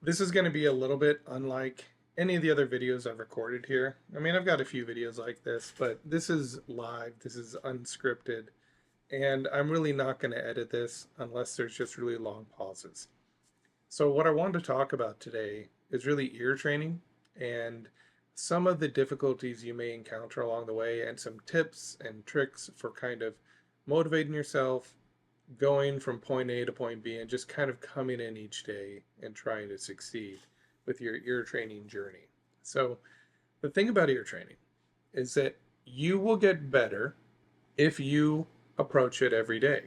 This is going to be a little bit unlike any of the other videos I've recorded here. I mean, I've got a few videos like this, but this is live, this is unscripted, and I'm really not going to edit this unless there's just really long pauses. So, what I wanted to talk about today is really ear training and some of the difficulties you may encounter along the way, and some tips and tricks for kind of motivating yourself, going from point A to point B, and just kind of coming in each day and trying to succeed with your ear training journey. So, the thing about ear training is that you will get better if you approach it every day.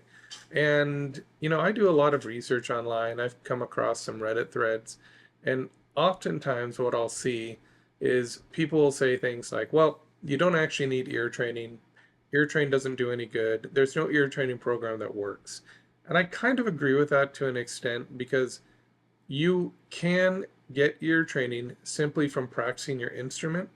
And, I do a lot of research online. I've come across some Reddit threads, and oftentimes what I'll see is people will say things like, well, you don't actually need ear training. Ear train doesn't do any good. There's no ear training program that works. And I kind of agree with that to an extent because you can get ear training simply from practicing your instrument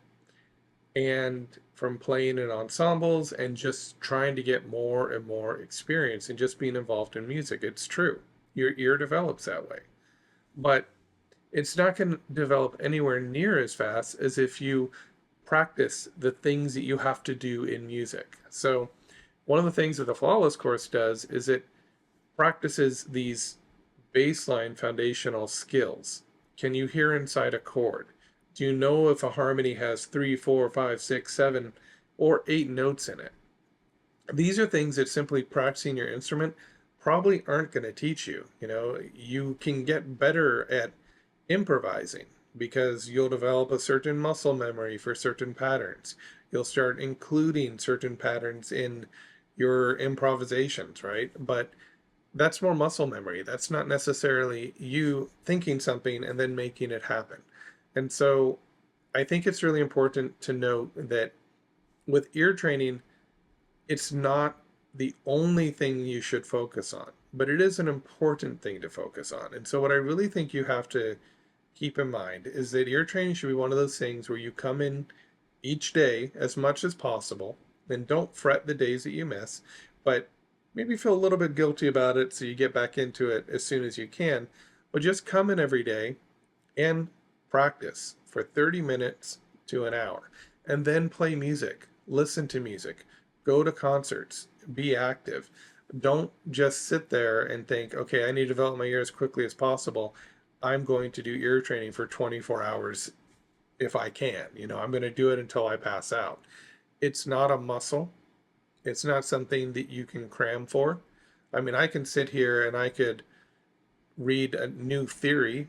and from playing in ensembles and just trying to get more and more experience and just being involved in music. It's true. Your ear develops that way. But it's not going to develop anywhere near as fast as if you practice the things that you have to do in music. So, one of the things that the Flawless course does is it practices these baseline foundational skills. Can you hear inside a chord? Do you know if a harmony has 3, 4, 5, 6, 7, or 8 notes in it? These are things that simply practicing your instrument probably aren't going to teach you. You can get better at improvising because you'll develop a certain muscle memory for certain patterns. You'll start including certain patterns in your improvisations, right? But that's more muscle memory. That's not necessarily you thinking something and then making it happen. And so I think it's really important to note that with ear training, it's not the only thing you should focus on, but it is an important thing to focus on. And so what I really think you have to keep in mind is that ear training should be one of those things where you come in each day as much as possible, and don't fret the days that you miss, but maybe feel a little bit guilty about it so you get back into it as soon as you can. But just come in every day and practice for 30 minutes to an hour, and then play music, listen to music, go to concerts, be active. Don't just sit there and think, okay, I need to develop my ear as quickly as possible. I'm going to do ear training for 24 hours if I can. I'm going to do it until I pass out. It's not a muscle. It's not something that you can cram for. I mean, I can sit here and I could read a new theory,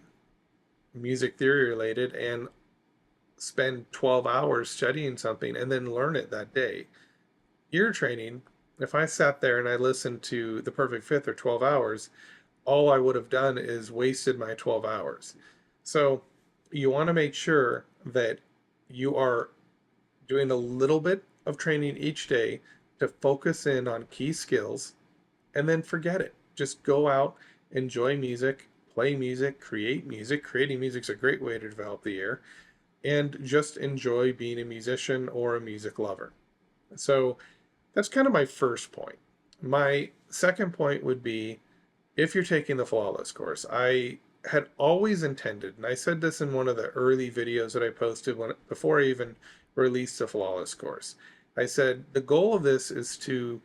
music theory related, and spend 12 hours studying something and then learn it that day. Ear training, if I sat there and I listened to The Perfect Fifth or 12 hours, all I would have done is wasted my 12 hours. So you want to make sure that you are doing a little bit of training each day to focus in on key skills, and then forget it. Just go out, enjoy music, play music, create music. Creating music is a great way to develop the ear, and just enjoy being a musician or a music lover. So that's kind of my first point. My second point would be, if you're taking the Flawless course, I had always intended, and I said this in one of the early videos that I posted before I even released the Flawless course. I said the goal of this is to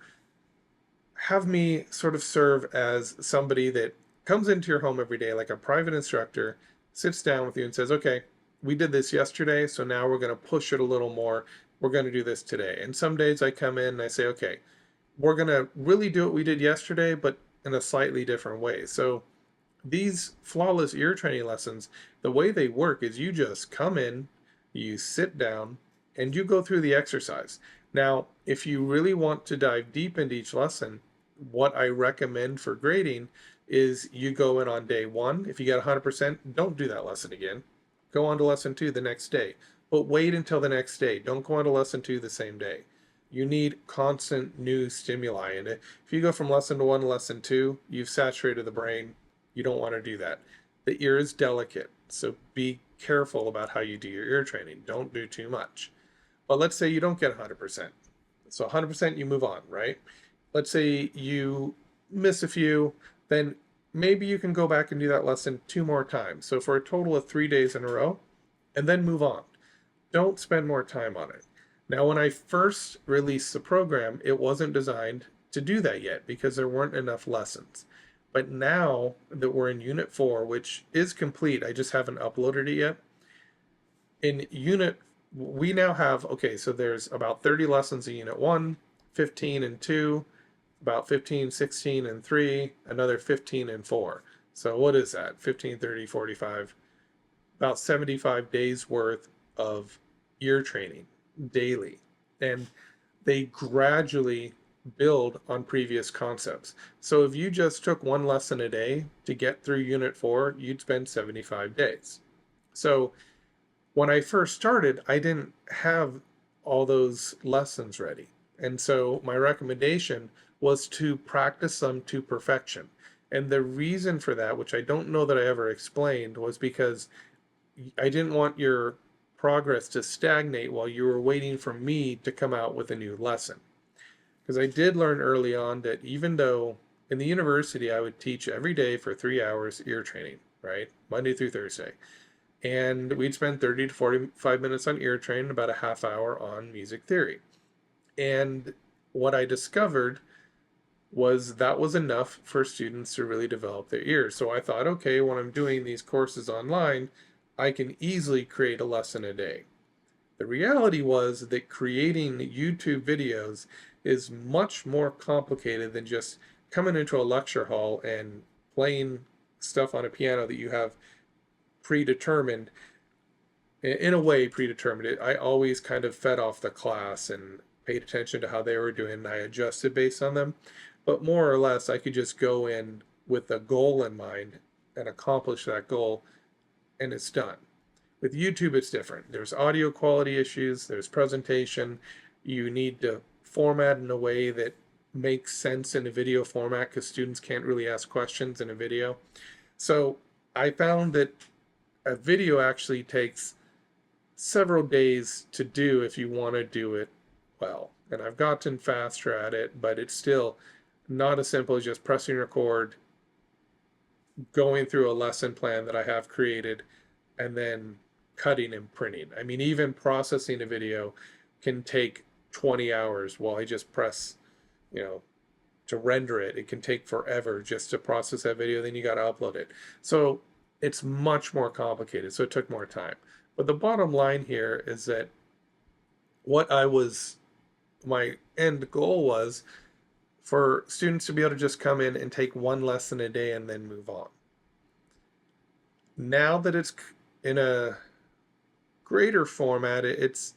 have me sort of serve as somebody that comes into your home every day, like a private instructor, sits down with you and says, okay, we did this yesterday, so now we're going to push it a little more. We're going to do this today. And some days I come in and I say, okay, we're going to really do what we did yesterday, but in a slightly different way. So these Flawless ear training lessons, the way they work is you just come in, you sit down, and you go through the exercise. Now, if you really want to dive deep into each lesson, what I recommend for grading is you go in on day 1. If you get 100%, don't do that lesson again. Go on to lesson 2 the next day. But wait until the next day. Don't go on to lesson 2 the same day. You need constant new stimuli. And if you go from lesson 1 to lesson 2, you've saturated the brain. You don't want to do that. The ear is delicate, so be careful about how you do your ear training. Don't do too much. But let's say you don't get 100%. So 100% you move on, right? Let's say you miss a few, then maybe you can go back and do that lesson 2 more times. So for a total of 3 days in a row, and then move on. Don't spend more time on it. Now, when I first released the program, it wasn't designed to do that yet because there weren't enough lessons. But now that we're in Unit 4, which is complete, I just haven't uploaded it yet. In Unit, we now have, okay, so there's about 30 lessons in Unit 1, 15 in 2, about 15, 16 in 3, another 15 in 4. So what is that? 15, 30, 45, about 75 days worth of ear training daily. And they gradually build on previous concepts. So if you just took one lesson a day to get through Unit 4, you'd spend 75 days. So when I first started, I didn't have all those lessons ready. And so my recommendation was to practice them to perfection. And the reason for that, which I don't know that I ever explained, was because I didn't want your progress to stagnate while you were waiting for me to come out with a new lesson. Because I did learn early on that even though in the university I would teach every day for 3 hours ear training, right? Monday through Thursday. And we'd spend 30 to 45 minutes on ear training, about a half hour on music theory. And what I discovered was that was enough for students to really develop their ears. So I thought, okay, when I'm doing these courses online, I can easily create a lesson a day. The reality was that creating YouTube videos is much more complicated than just coming into a lecture hall and playing stuff on a piano that you have predetermined. In a way, predetermined. I always kind of fed off the class and paid attention to how they were doing, and I adjusted based on them. But more or less, I could just go in with a goal in mind and accomplish that goal, and it's done. With YouTube, it's different. There's audio quality issues, there's presentation. You need to format in a way that makes sense in a video format because students can't really ask questions in a video. So I found that a video actually takes several days to do if you want to do it well. And I've gotten faster at it, but it's still not as simple as just pressing record, going through a lesson plan that I have created, and then cutting and printing. I mean, even processing a video can take 20 hours while I just press, to render it. It can take forever just to process that video. Then you got to upload it. So it's much more complicated. So it took more time. But the bottom line here is that my end goal was for students to be able to just come in and take one lesson a day and then move on. Now that it's in a greater format, it's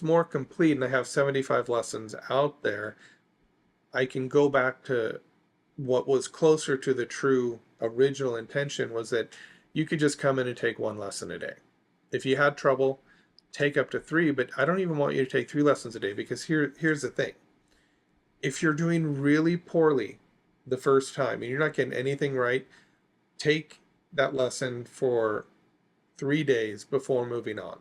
more complete, and I have 75 lessons out there. I can go back to what was closer to the true original intention, was that you could just come in and take one lesson a day. If you had trouble, take up to 3, but I don't even want you to take 3 lessons a day, because here's the thing. If you're doing really poorly the first time and you're not getting anything right, take that lesson for 3 days before moving on.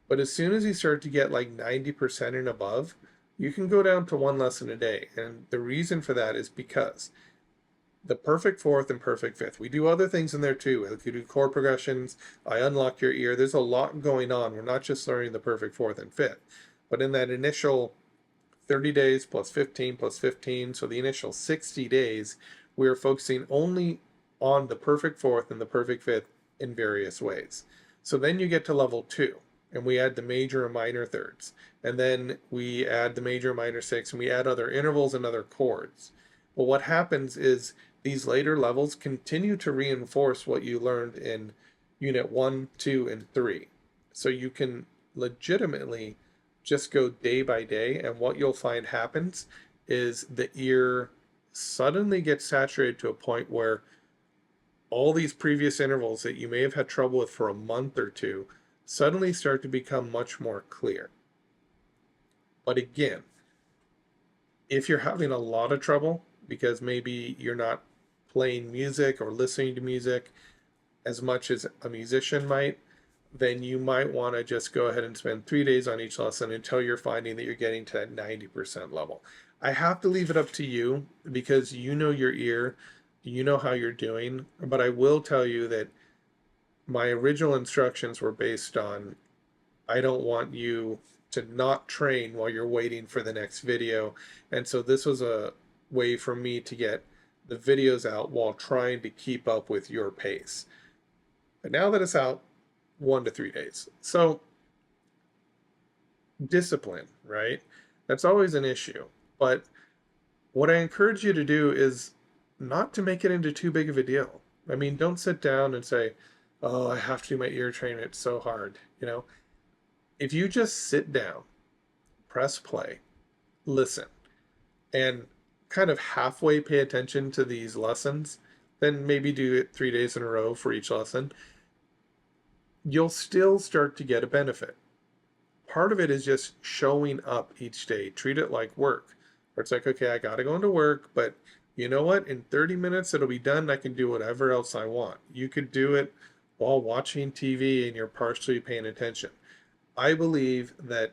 But as soon as you start to get like 90% and above, you can go down to 1 lesson a day. And the reason for that is because the perfect fourth and perfect fifth. We do other things in there too. Like you do chord progressions, I unlock your ear. There's a lot going on. We're not just learning the perfect fourth and fifth. But in that initial 30 days plus 15 plus 15, so the initial 60 days, we're focusing only on the perfect fourth and the perfect fifth in various ways. So then you get to level 2, and we add the major and minor thirds. And then we add the major and minor sixths, and we add other intervals and other chords. But what happens is these later levels continue to reinforce what you learned in Unit 1, 2, and 3. So you can legitimately just go day by day, and what you'll find happens is the ear suddenly gets saturated to a point where all these previous intervals that you may have had trouble with for a month or two suddenly start to become much more clear. But again, if you're having a lot of trouble because maybe you're not playing music or listening to music as much as a musician might, then you might want to just go ahead and spend 3 days on each lesson until you're finding that you're getting to that 90% level. I have to leave it up to you because you know your ear you know how you're doing, but I will tell you that my original instructions were based on I don't want you to not train while you're waiting for the next video. And so this was a way for me to get the videos out while trying to keep up with your pace. But now that it's out, 1 to 3 days. So discipline, right? That's always an issue. But what I encourage you to do is not to make it into too big of a deal. I mean, don't sit down and say, oh, I have to do my ear training. It's so hard. If you just sit down, press play, listen, and kind of halfway pay attention to these lessons, then maybe do it 3 days in a row for each lesson, you'll still start to get a benefit. Part of it is just showing up each day. Treat it like work. Or it's like, okay, I got to go into work, but you know what? In 30 minutes, it'll be done. I can do whatever else I want. You could do it while watching TV and you're partially paying attention. I believe that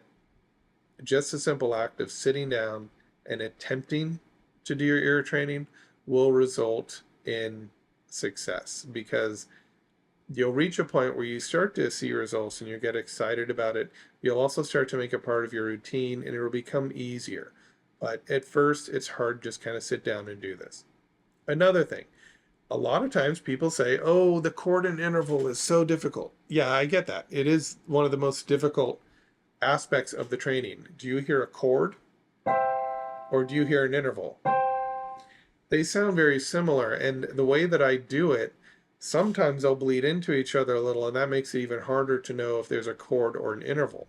just a simple act of sitting down and attempting to do your ear training will result in success, because you'll reach a point where you start to see results and you get excited about it. You'll also start to make it part of your routine and it will become easier. But at first, it's hard to just kind of sit down and do this. Another thing, a lot of times people say, oh, the chord and interval is so difficult. Yeah, I get that. It is one of the most difficult aspects of the training. Do you hear a chord or do you hear an interval? They sound very similar, and the way that I do it, sometimes they'll bleed into each other a little, and that makes it even harder to know if there's a chord or an interval.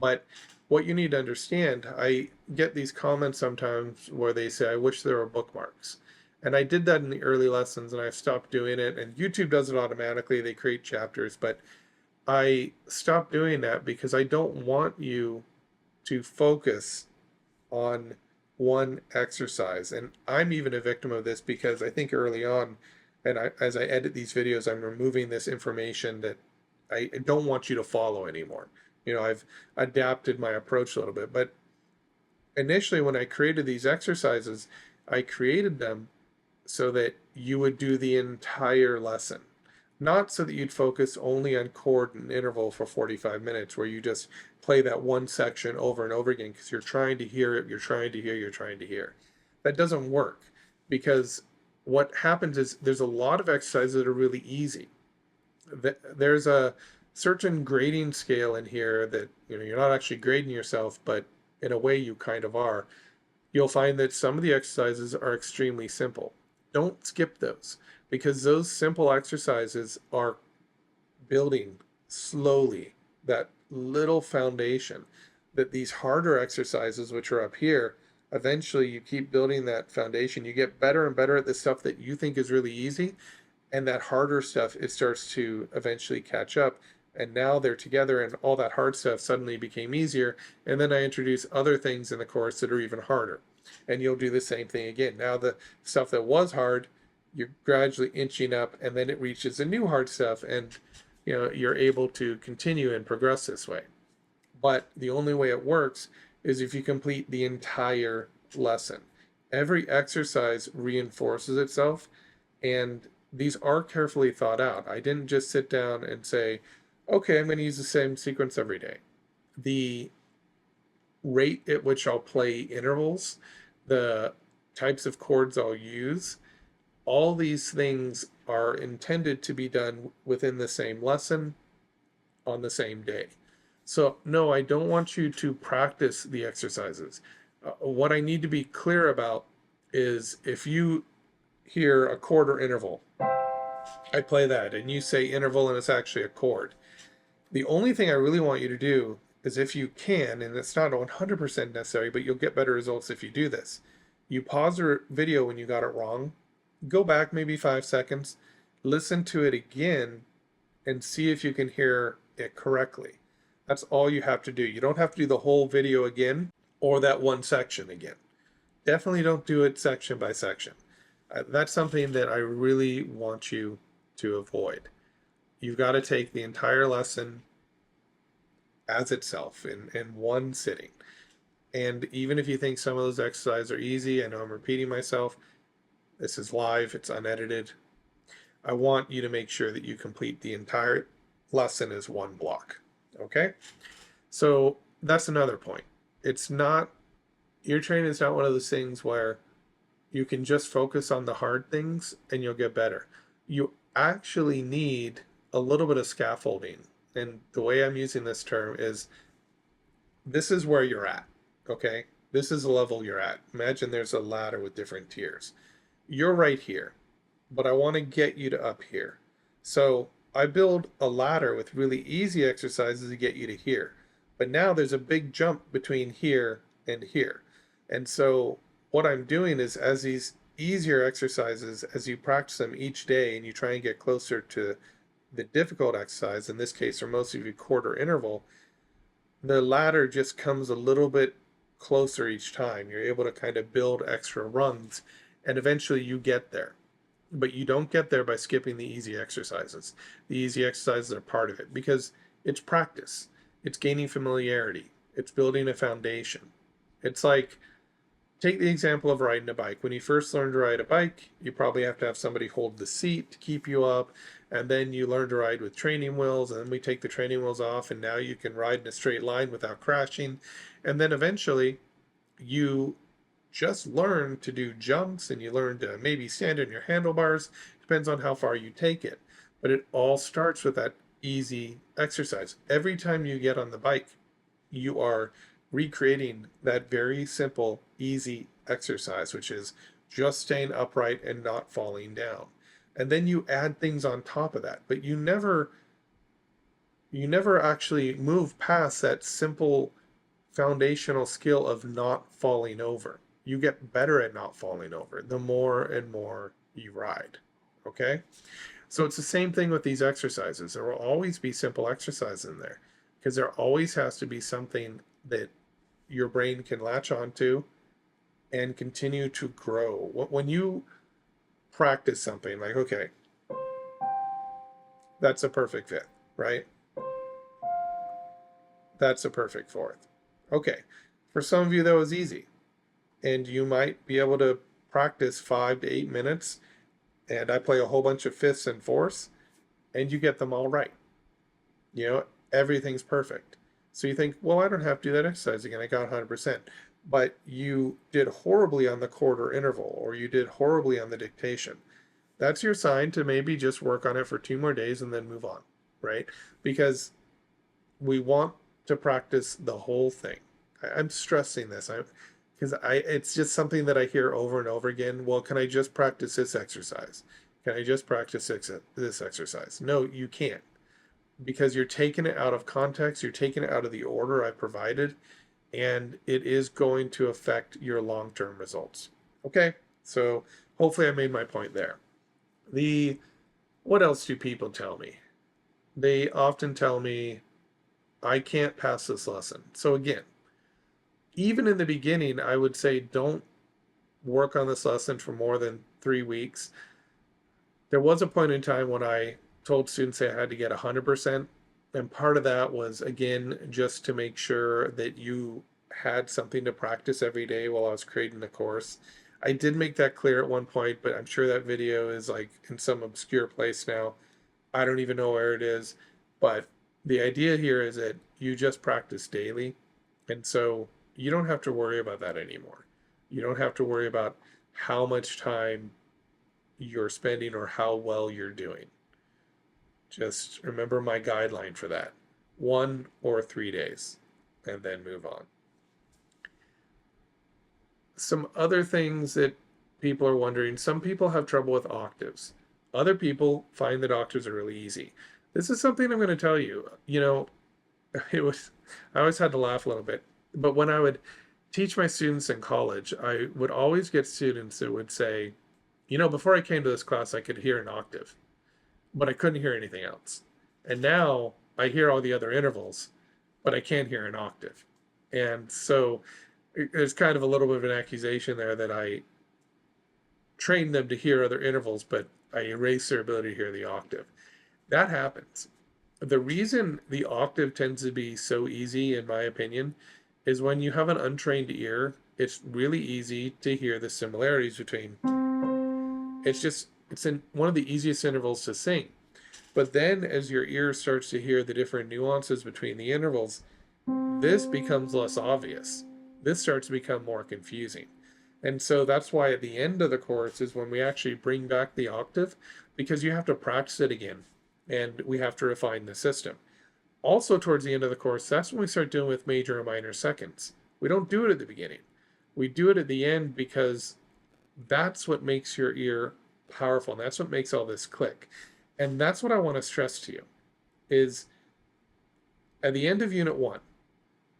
But what you need to understand, I get these comments sometimes where they say, I wish there were bookmarks. And I did that in the early lessons, and I've stopped doing it, and YouTube does it automatically. They create chapters, but I stopped doing that because I don't want you to focus on one exercise. And I'm even a victim of this because I think early on, and as I edit these videos, I'm removing this information that I don't want you to follow anymore. I've adapted my approach a little bit, but initially when I created these exercises, I created them so that you would do the entire lesson. Not so that you'd focus only on chord and interval for 45 minutes where you just play that one section over and over again because you're trying to hear it, you're trying to hear, you're trying to hear. That doesn't work, because what happens is there's a lot of exercises that are really easy. There's a certain grading scale in here that you're not actually grading yourself, but in a way you kind of are. You'll find that some of the exercises are extremely simple. Don't skip those, because those simple exercises are building slowly that little foundation that these harder exercises, which are up here, eventually you keep building that foundation. You get better and better at the stuff that you think is really easy, and that harder stuff, it starts to eventually catch up. And now they're together, and all that hard stuff suddenly became easier. And then I introduce other things in the course that are even harder. And you'll do the same thing again. Now the stuff that was hard, you're gradually inching up, and then it reaches the new hard stuff, and you're able to continue and progress this way. But the only way it works is if you complete the entire lesson. Every exercise reinforces itself, and these are carefully thought out. I didn't just sit down and say, okay, I'm going to use the same sequence every day. The rate at which I'll play intervals, the types of chords I'll use, all these things are intended to be done within the same lesson on the same day. So no, I don't want you to practice the exercises. What I need to be clear about is if you hear a chord or interval, I play that, and you say interval and it's actually a chord. The only thing I really want you to do is, if you can, and it's not 100% necessary, but you'll get better results if you do this. You pause your video when you got it wrong, go back maybe 5 seconds, listen to it again, and see if you can hear it correctly. That's all you have to do. You don't have to do the whole video again or that one section again. Definitely don't do it section by section. That's something that I really want you to avoid. You've got to take the entire lesson as itself in one sitting. And even if you think some of those exercises are easy, I know I'm repeating myself, This is live, it's unedited. I want you to make sure that you complete the entire lesson as one block. Okay? So that's another point. It's not, ear training is not one of those things where you can just focus on the hard things and you'll get better. You actually need a little bit of scaffolding. And the way I'm using this term is this is where you're at. Okay? This is the level you're at. Imagine there's a ladder with different tiers. You're right here, but I want to get you to up here. So I build a ladder with really easy exercises to get you to here. But now there's a big jump between here and here. And so what I'm doing is, as these easier exercises, as you practice them each day and you try and get closer to the difficult exercise, in this case, or most of you quarter interval, the ladder just comes a little bit closer each time. You're able to kind of build extra rungs and eventually you get there. But you don't get there by skipping the easy exercises. The easy exercises are part of it because it's practice. It's gaining familiarity. It's building a foundation. It's like, take the example of riding a bike. When you first learn to ride a bike, you probably have to have somebody hold the seat to keep you up, and then you learn to ride with training wheels, and then we take the training wheels off, and now you can ride in a straight line without crashing. And then eventually, you just learn to do jumps, and you learn to maybe stand on your handlebars. Depends on how far you take it. But it all starts with that easy exercise. Every time you get on the bike, you are recreating that very simple, easy exercise, which is just staying upright and not falling down. And then you add things on top of that, but you never actually move past that simple foundational skill of not falling over. You get better at not falling over the more and more you ride. Okay? So it's the same thing with these exercises. There will always be simple exercises in there because there always has to be something that your brain can latch onto and continue to grow. When you practice something like, okay, that's a perfect fifth, right? That's a perfect fourth. Okay, for some of you that was easy, and you might be able to practice 5 to 8 minutes, and I play a whole bunch of fifths and fourths, and you get them all right. You know, everything's perfect. So you think, well, I don't have to do that exercise again. I got 100%. But you did horribly on the quarter interval, or you did horribly on the dictation. That's your sign to maybe just work on it for 2 more days and then move on, right? Because we want to practice the whole thing. I'm stressing this because it's just something that I hear over and over again. Well, can I just practice this exercise? Can I just practice this exercise? No, you can't. Because you're taking it out of context, you're taking it out of the order I provided, and it is going to affect your long-term results. Okay, so hopefully I made my point there. What else do people tell me? They often tell me, I can't pass this lesson. So again, even in the beginning, I would say don't work on this lesson for more than 3 weeks. There was a point in time when I told students I had to get 100%. And part of that was, again, just to make sure that you had something to practice every day while I was creating the course. I did make that clear at one point, but I'm sure that video is like in some obscure place now. I don't even know where it is. But the idea here is that you just practice daily. And so you don't have to worry about that anymore. You don't have to worry about how much time you're spending or how well you're doing. Just remember my guideline for that. 1 or 3 days, and then move on. Some other things that people are wondering. Some people have trouble with octaves. Other people find that octaves are really easy. This is something I'm going to tell you. You know, I always had to laugh a little bit. But when I would teach my students in college, I would always get students that would say, you know, before I came to this class, I could hear an octave, but I couldn't hear anything else. And now I hear all the other intervals, but I can't hear an octave. And so there's kind of a little bit of an accusation there that I train them to hear other intervals, but I erase their ability to hear the octave. That happens. The reason the octave tends to be so easy, in my opinion, is when you have an untrained ear, it's really easy to hear the similarities between it's in one of the easiest intervals to sing. But then as your ear starts to hear the different nuances between the intervals, this becomes less obvious. This starts to become more confusing. And so that's why at the end of the course is when we actually bring back the octave, because you have to practice it again and we have to refine the system. Also, towards the end of the course, that's when we start dealing with major and minor seconds. We don't do it at the beginning. We do it at the end because that's what makes your ear powerful, and that's what makes all this click. And that's what I want to stress to you is at the end of Unit 1,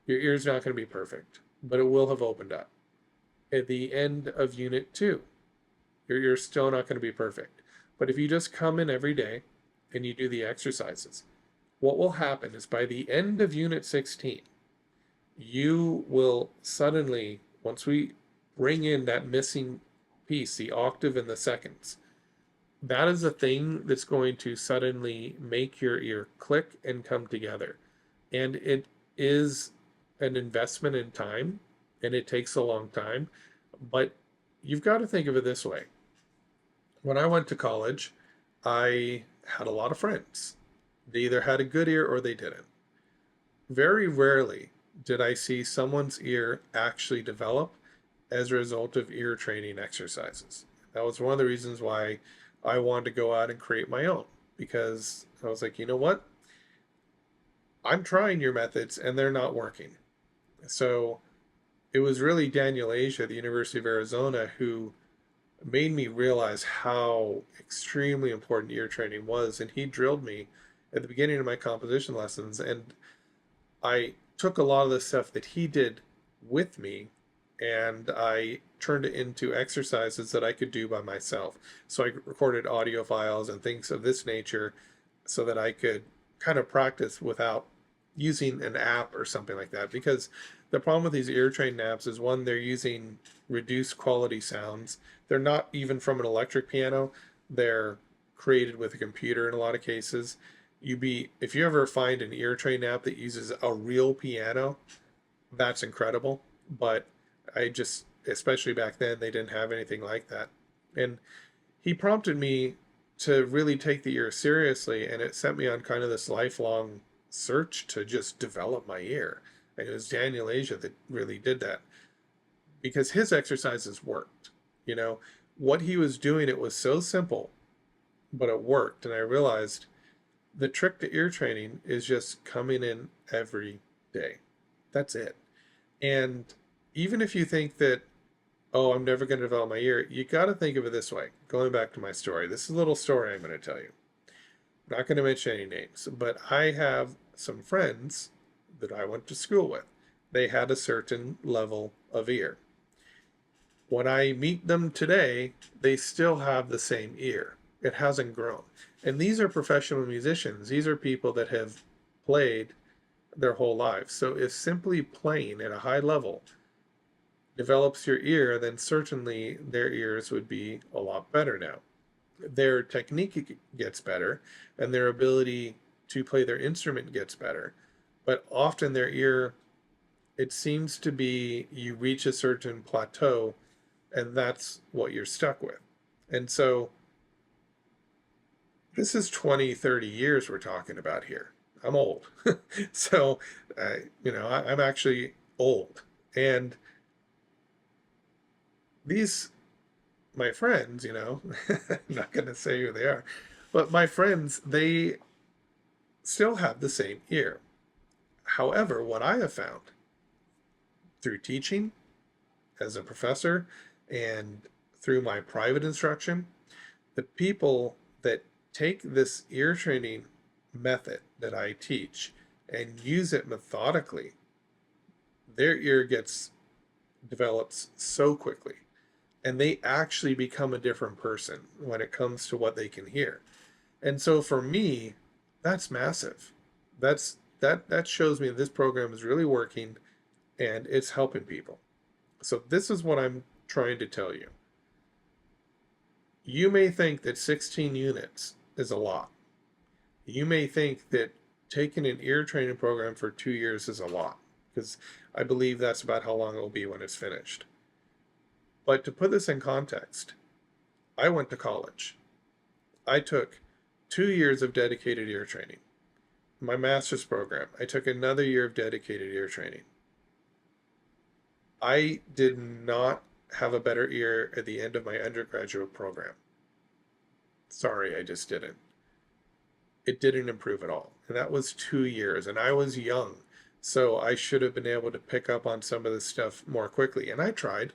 your ear's not going to be perfect, but it will have opened up. At the end of Unit 2, your ear's still not going to be perfect. But if you just come in every day and you do the exercises, what will happen is by the end of Unit 16, you will suddenly, once we bring in that missing piece, the octave and the seconds, that is a thing that's going to suddenly make your ear click and come together. And it is an investment in time, and it takes a long time. But you've got to think of it this way. When I went to college, I had a lot of friends. They either had a good ear or they didn't. Very rarely did I see someone's ear actually develop as a result of ear training exercises. That was one of the reasons why I wanted to go out and create my own, because I was like, you know what? I'm trying your methods and they're not working. So it was really Daniel Asia at the University of Arizona who made me realize how extremely important ear training was. And he drilled me at the beginning of my composition lessons. And I took a lot of the stuff that he did with me and I turned it into exercises that I could do by myself. So I recorded audio files and things of this nature so that I could kind of practice without using an app or something like that. Because the problem with these ear trained apps is, one, they're using reduced quality sounds. They're not even from an electric piano. They're created with a computer in a lot of cases. If you ever find an ear trained app that uses a real piano, that's incredible. But especially back then, they didn't have anything like that. And he prompted me to really take the ear seriously, and it sent me on kind of this lifelong search to just develop my ear. And it was Daniel Asia that really did that because his exercises worked. What he was doing, it was so simple, but it worked. And I realized the trick to ear training is just coming in every day. That's it. And even if you think that, oh, I'm never going to develop my ear, you got to think of it this way. Going back to my story, this is a little story I'm going to tell you. I'm not going to mention any names, but I have some friends that I went to school with. They had a certain level of ear. When I meet them today, they still have the same ear. It hasn't grown. And these are professional musicians. These are people that have played their whole lives. So if simply playing at a high level develops your ear, then certainly their ears would be a lot better now. Their technique gets better and their ability to play their instrument gets better. But often their ear, it seems to be you reach a certain plateau and that's what you're stuck with. And so this is 20, 30 years we're talking about here. I'm old. So, I'm actually old. And my friends, I'm not going to say who they are, but my friends, they still have the same ear. However, what I have found through teaching as a professor and through my private instruction, the people that take this ear training method that I teach and use it methodically, their ear develops so quickly and they actually become a different person when it comes to what they can hear. And so for me, that's massive. That shows me this program is really working and it's helping people. So this is what I'm trying to tell you. You may think that 16 units is a lot. You may think that taking an ear training program for 2 years is a lot, because I believe that's about how long it will be when it's finished. But to put this in context, I went to college. I took 2 years of dedicated ear training. My master's program, I took another year of dedicated ear training. I did not have a better ear at the end of my undergraduate program. Sorry, I just didn't. It didn't improve at all. And that was 2 years, and I was young. So I should have been able to pick up on some of this stuff more quickly. And I tried.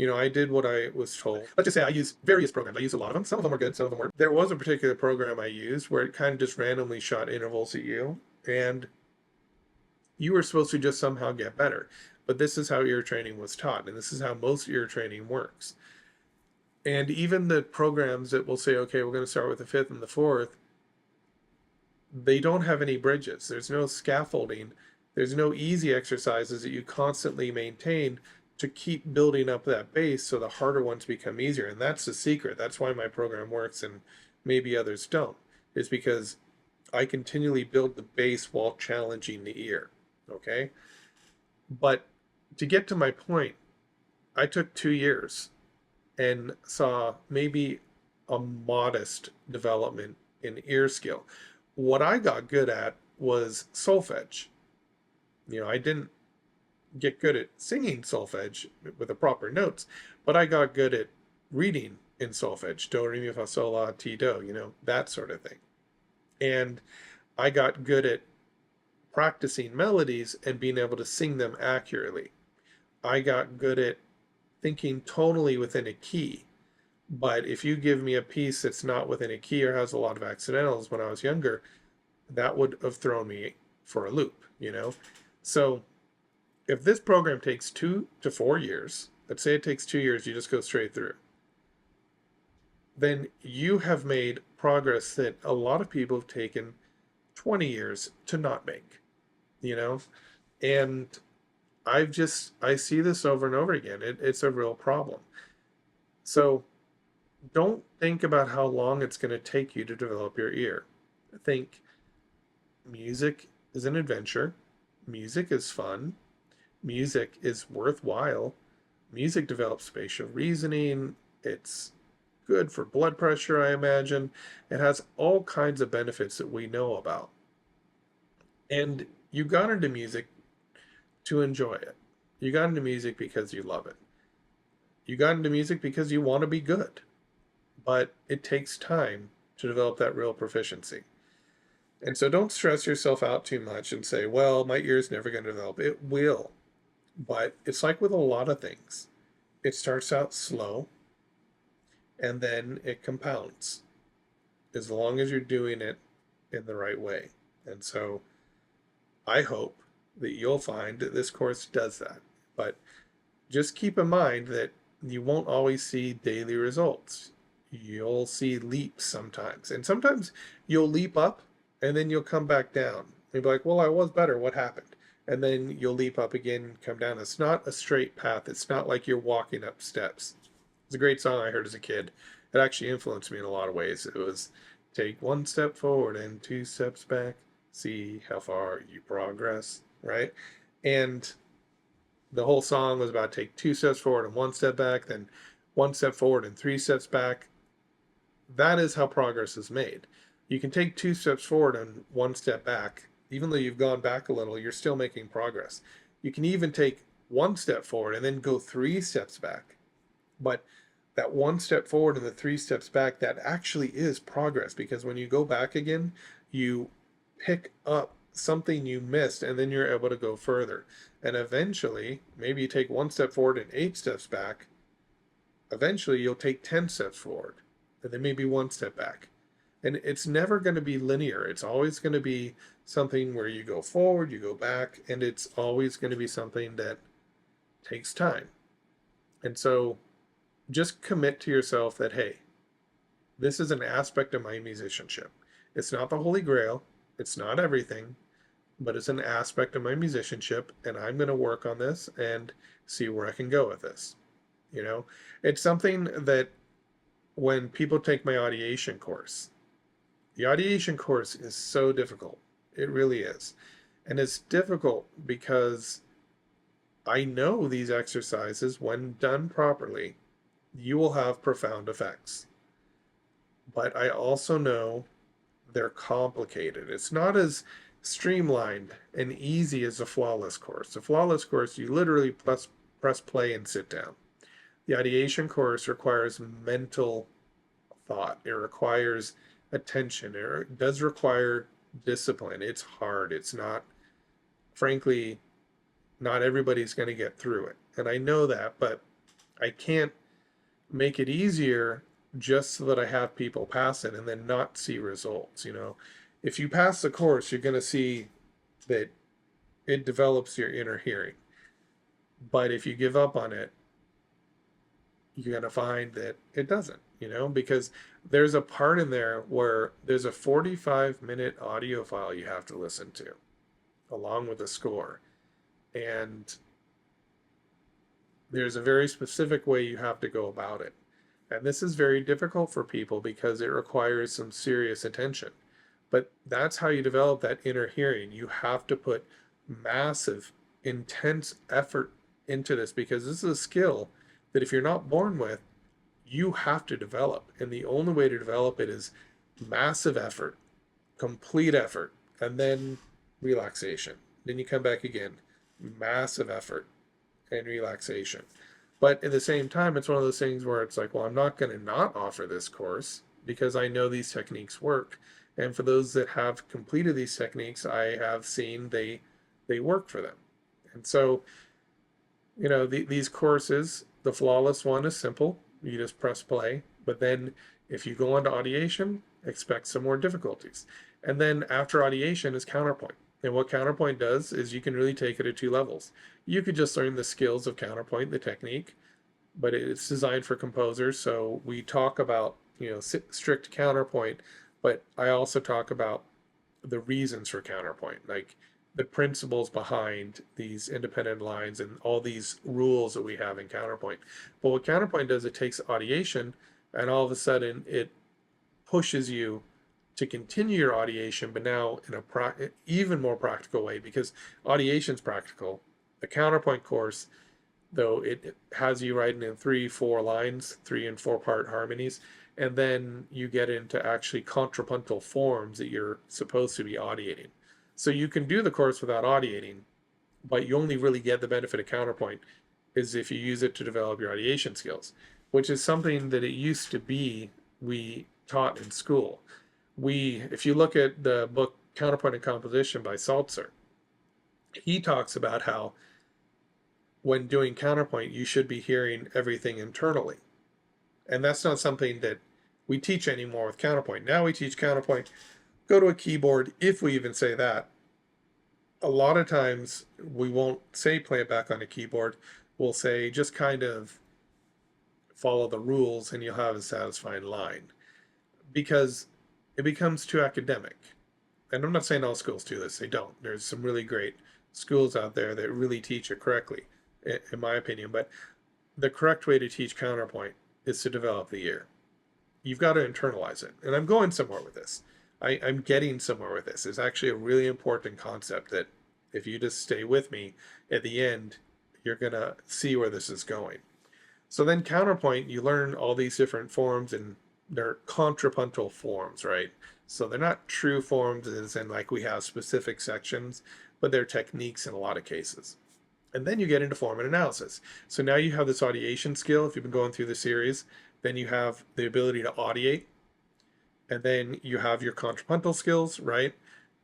I did what I was told. Let's just say I used various programs. I used a lot of them. Some of them were good, some of them weren't. There was a particular program I used where it kind of just randomly shot intervals at you, and you were supposed to just somehow get better. But this is how ear training was taught, and this is how most ear training works. And even the programs that will say, okay, we're going to start with the fifth and the fourth, they don't have any bridges. There's no scaffolding. There's no easy exercises that you constantly maintain to keep building up that base so the harder ones become easier. And that's the secret. That's why my program works and maybe others don't, is because I continually build the base while challenging the ear. Okay? But to get to my point, I took 2 years and saw maybe a modest development in ear skill. What I got good at was solfege. I didn't get good at singing solfege with the proper notes, but I got good at reading in solfege, do, re, mi, fa, sol, la, ti, do, that sort of thing. And I got good at practicing melodies and being able to sing them accurately. I got good at thinking tonally within a key. But if you give me a piece that's not within a key or has a lot of accidentals when I was younger, that would have thrown me for a loop, So if this program takes 2 to 4 years, let's say it takes 2 years, you just go straight through, then you have made progress that a lot of people have taken 20 years to not make, And I see this over and over again. It's a real problem. So don't think about how long it's going to take you to develop your ear. Think music is an adventure. Music is fun. Music is worthwhile. Music develops spatial reasoning. It's good for blood pressure, I imagine. It has all kinds of benefits that we know about. And you got into music to enjoy it. You got into music because you love it. You got into music because you want to be good. But it takes time to develop that real proficiency. And so don't stress yourself out too much and say, well, my ear's never going to develop. It will. But it's like with a lot of things. It starts out slow, and then it compounds, as long as you're doing it in the right way. And so I hope that you'll find that this course does that. But just keep in mind that you won't always see daily results. You'll see leaps sometimes. And sometimes you'll leap up and then you'll come back down. You'll be like, well, I was better. What happened? And then you'll leap up again and come down. It's not a straight path. It's not like you're walking up steps. It's a great song I heard as a kid. It actually influenced me in a lot of ways. It was take 1 step forward and 2 steps back. See how far you progress, right? And the whole song was about take 2 steps forward and 1 step back, then 1 step forward and 3 steps back. That is how progress is made. You can take 2 steps forward and 1 step back. Even though you've gone back a little, you're still making progress. You can even take 1 step forward and then go 3 steps back. But that 1 step forward and the 3 steps back, that actually is progress, because when you go back again, you pick up something you missed and then you're able to go further. And eventually, maybe you take 1 step forward and 8 steps back. Eventually, you'll take 10 steps forward and then maybe 1 step back. And it's never going to be linear. It's always going to be something where you go forward, you go back, and it's always going to be something that takes time. And so just commit to yourself that, hey, this is an aspect of my musicianship. It's not the Holy Grail. It's not everything, but it's an aspect of my musicianship, and I'm going to work on this and see where I can go with this. It's something that when people take my audiation course, the audiation course is so difficult. It really is. And it's difficult because I know these exercises, when done properly, you will have profound effects. but I also know they're complicated. It's not as streamlined and easy as a flawless course. A flawless course, you literally press play and sit down. The ideation course requires mental thought. It requires attention. It does require discipline. It's hard. It's not, frankly, not everybody's going to get through it. And I know that, but I can't make it easier just so that I have people pass it and then not see results. If you pass the course, you're going to see that it develops your inner hearing. But if you give up on it, you're going to find that it doesn't, because there's a part in there where there's a 45-minute audio file you have to listen to along with a score. And there's a very specific way you have to go about it. And this is very difficult for people because it requires some serious attention. But that's how you develop that inner hearing. You have to put massive, intense effort into this because this is a skill that if you're not born with, you have to develop. And the only way to develop it is massive effort, complete effort, and then relaxation. Then you come back again, massive effort and relaxation. But at the same time, it's one of those things where it's like, well, I'm not going to not offer this course because I know these techniques work. And for those that have completed these techniques, I have seen they work for them. And so, these courses, the flawless one is simple. You just press play. But then if you go into audiation, expect some more difficulties. And then after audiation is counterpoint. And what counterpoint does is you can really take it at two levels. You could just learn the skills of counterpoint, the technique, but it's designed for composers. So we talk about, strict counterpoint, but I also talk about the reasons for counterpoint, like the principles behind these independent lines and all these rules that we have in counterpoint. But what counterpoint does, it takes audiation and all of a sudden it pushes you to continue your audiation, but now in a even more practical way, because audiation's practical. The counterpoint course, though, it has you writing in 3-4 lines, 3 and 4 part harmonies, and then you get into actually contrapuntal forms that you're supposed to be audiating. So you can do the course without audiating, but you only really get the benefit of counterpoint is if you use it to develop your audiation skills, which is something that it used to be we taught in school. If you look at the book Counterpoint and Composition by Salzer, he talks about how when doing counterpoint, you should be hearing everything internally. And that's not something that we teach anymore with counterpoint. Now we teach counterpoint, go to a keyboard, if we even say that. A lot of times we won't say play it back on a keyboard. We'll say just kind of follow the rules and you'll have a satisfying line. Because it becomes too academic. And I'm not saying all schools do this. They don't. There's some really great schools out there that really teach it correctly, in my opinion. But the correct way to teach counterpoint is to develop the ear. You've got to internalize it. And I'm going somewhere with this. I'm getting somewhere with this. It's actually a really important concept that if you just stay with me, at the end, you're going to see where this is going. So then counterpoint, you learn all these different forms and they're contrapuntal forms, right? So they're not true forms as in like we have specific sections, but they're techniques in a lot of cases. And then you get into form and analysis. So now you have this audiation skill. If you've been going through the series, then you have the ability to audiate. And then you have your contrapuntal skills, right?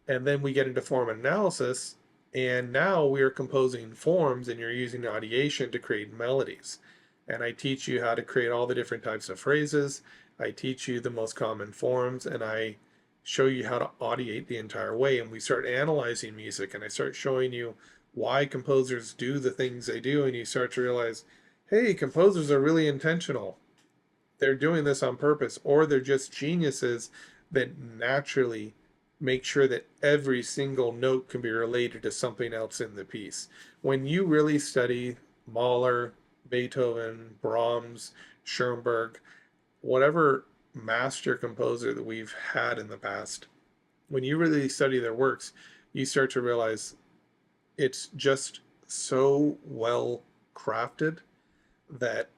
And then we get into form and analysis. And now we are composing forms and you're using audiation to create melodies. And I teach you how to create all the different types of phrases. I teach you the most common forms and I show you how to audiate the entire way. And we start analyzing music and I start showing you why composers do the things they do. And you start to realize, hey, composers are really intentional. They're doing this on purpose, or they're just geniuses that naturally make sure that every single note can be related to something else in the piece. When you really study Mahler, Beethoven, Brahms, Schoenberg, whatever master composer that we've had in the past, when you really study their works, you start to realize it's just so well crafted that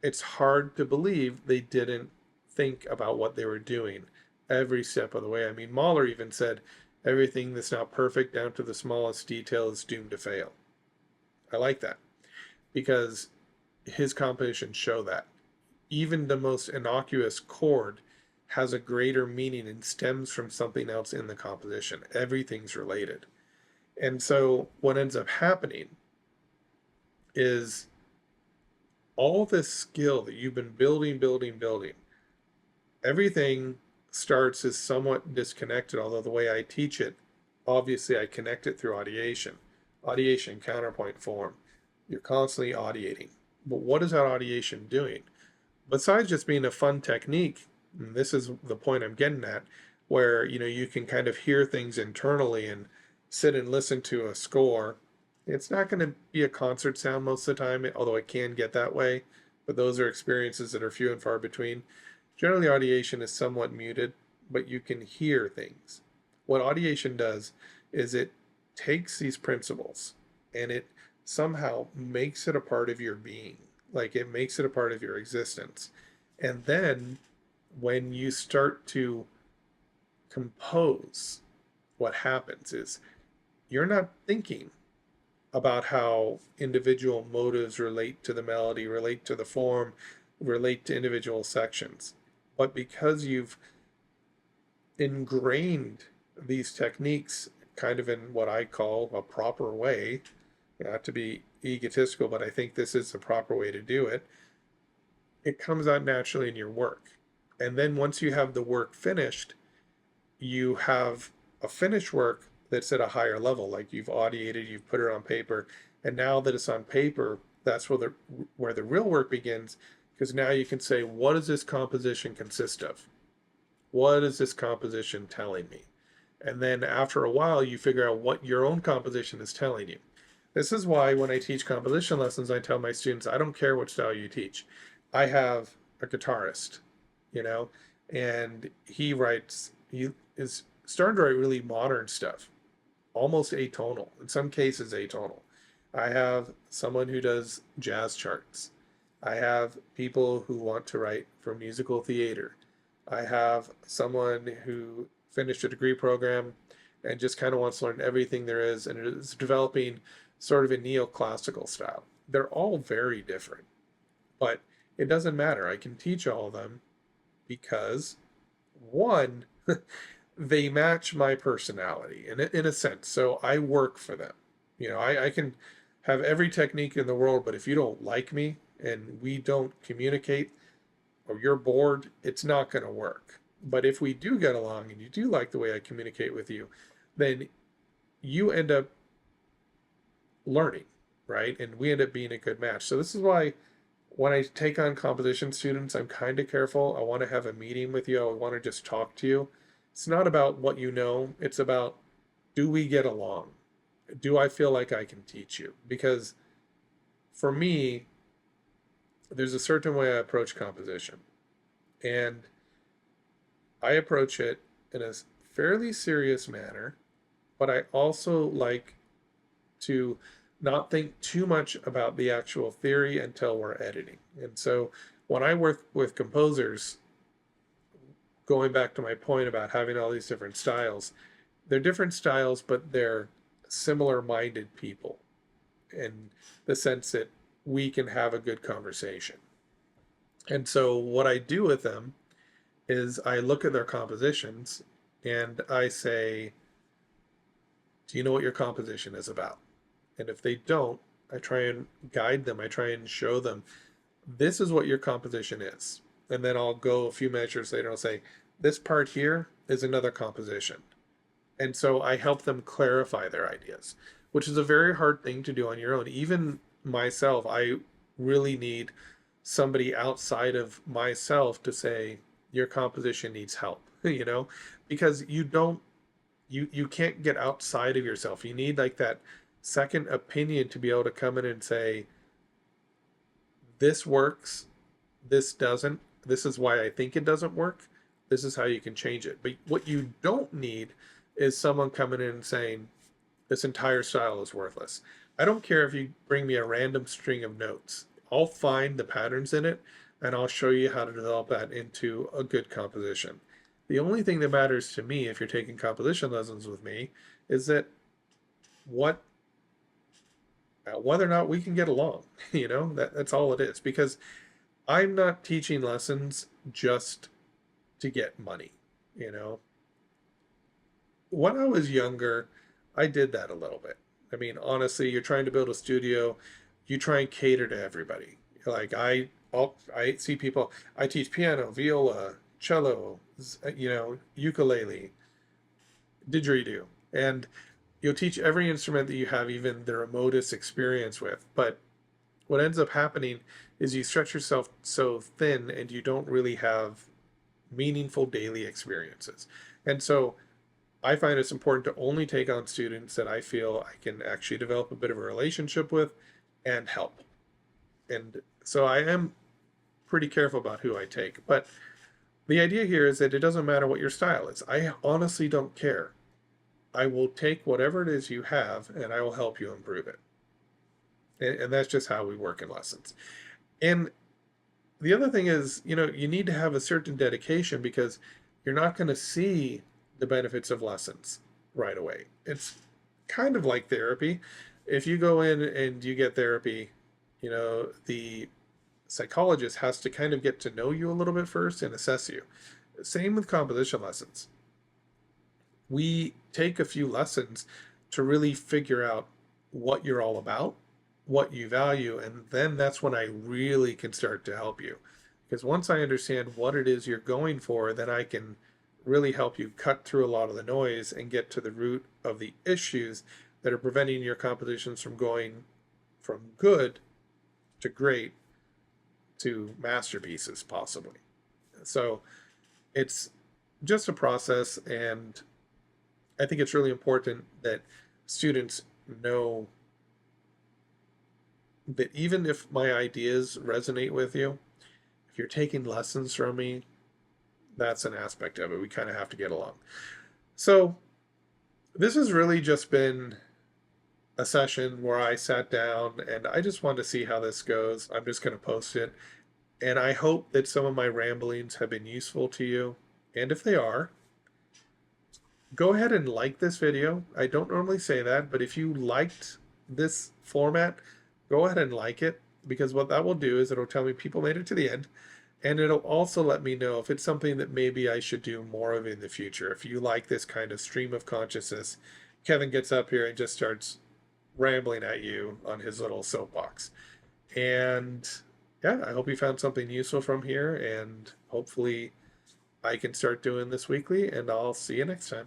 it's hard to believe they didn't think about what they were doing every step of the way. I mean, Mahler even said everything that's not perfect down to the smallest detail is doomed to fail. I like that because his compositions show that. Even the most innocuous chord has a greater meaning and stems from something else in the composition. Everything's related. And so what ends up happening is all this skill that you've been building, everything starts as somewhat disconnected, although the way I teach it, obviously I connect it through audiation, counterpoint form. You're constantly audiating. But what is that audiation doing? Besides just being a fun technique, and this is the point I'm getting at, where you can kind of hear things internally and sit and listen to a score. It's not going to be a concert sound most of the time, although it can get that way, but those are experiences that are few and far between. Generally, audiation is somewhat muted, but you can hear things. What audiation does is it takes these principles and it somehow makes it a part of your being, like it makes it a part of your existence. And then when you start to compose, what happens is you're not thinking about how individual motives relate to the melody, relate to the form, relate to individual sections. But because you've ingrained these techniques kind of in what I call a proper way, not to be egotistical, but I think this is the proper way to do it, it comes out naturally in your work. And then once you have the work finished, you have a finished work that's at a higher level, like you've audiated, you've put it on paper, and now that it's on paper, that's where the real work begins, because now you can say, what does this composition consist of? What is this composition telling me? And then after a while, you figure out what your own composition is telling you. This is why when I teach composition lessons, I tell my students, I don't care what style you teach. I have a guitarist, and he is starting to write really modern stuff, almost atonal, in some cases atonal. I have someone who does jazz charts. I have people who want to write for musical theater. I have someone who finished a degree program and just kind of wants to learn everything there is and is developing sort of a neoclassical style. They're all very different, but it doesn't matter. I can teach all of them because, one, they match my personality in a sense. So I work for them. I can have every technique in the world, but if you don't like me and we don't communicate or you're bored, it's not going to work. But if we do get along and you do like the way I communicate with you, then you end up learning, right? And we end up being a good match. So this is why when I take on composition students, I'm kind of careful. I want to have a meeting with you. I want to just talk to you. It's not about what you know. It's about, do we get along? Do I feel like I can teach you? Because for me, there's a certain way I approach composition. And I approach it in a fairly serious manner, but I also like to not think too much about the actual theory until we're editing. And so when I work with composers, going back to my point about having all these different styles, they're different styles, but they're similar-minded people in the sense that we can have a good conversation. And so what I do with them is I look at their compositions and I say, do you know what your composition is about? And if they don't, I try and guide them. I try and show them, this is what your composition is. And then I'll go a few measures later. I'll say, this part here is another composition. And so I help them clarify their ideas, which is a very hard thing to do on your own. Even myself, I really need somebody outside of myself to say, your composition needs help, because you can't get outside of yourself. You need like that second opinion to be able to come in and say, this works, this doesn't, this is why I think it doesn't work, this is how you can change it. But what you don't need is someone coming in and saying, this entire style is worthless. I don't care if you bring me a random string of notes. I'll find the patterns in it, and I'll show you how to develop that into a good composition. The only thing that matters to me if you're taking composition lessons with me is that what whether or not we can get along. That's all it is, because I'm not teaching lessons just to get money. you know when I was younger, I did that a little bit. I mean, honestly, you're trying to build a studio, you try and cater to everybody. Like I see people, I teach piano, viola, cello, ukulele, didgeridoo, and you'll teach every instrument that you have even the remotest experience with. But what ends up happening is you stretch yourself so thin and you don't really have meaningful daily experiences. And so I find it's important to only take on students that I feel I can actually develop a bit of a relationship with and help. And so I am pretty careful about who I take. But the idea here is that it doesn't matter what your style is. I honestly don't care. I will take whatever it is you have and I will help you improve it. And that's just how we work in lessons. And the other thing is, you need to have a certain dedication, because you're not going to see the benefits of lessons right away. It's kind of like therapy. If you go in and you get therapy, the psychologist has to kind of get to know you a little bit first and assess you. Same with composition lessons. We take a few lessons to really figure out what you're all about, what you value, and then that's when I really can start to help you. Because once I understand what it is you're going for, then I can really help you cut through a lot of the noise and get to the root of the issues that are preventing your compositions from going from good to great to masterpieces, possibly. So it's just a process, and I think it's really important that students know that even if my ideas resonate with you, if you're taking lessons from me, that's an aspect of it. We kind of have to get along. So this has really just been a session where I sat down and I just wanted to see how this goes. I'm just going to post it. And I hope that some of my ramblings have been useful to you. And if they are, go ahead and like this video. I don't normally say that, but if you liked this format, go ahead and like it, because what that will do is it'll tell me people made it to the end, and it'll also let me know if it's something that maybe I should do more of in the future. If you like this kind of stream of consciousness, Kevin gets up here and just starts rambling at you on his little soapbox. And yeah, I hope you found something useful from here, and hopefully I can start doing this weekly, and I'll see you next time.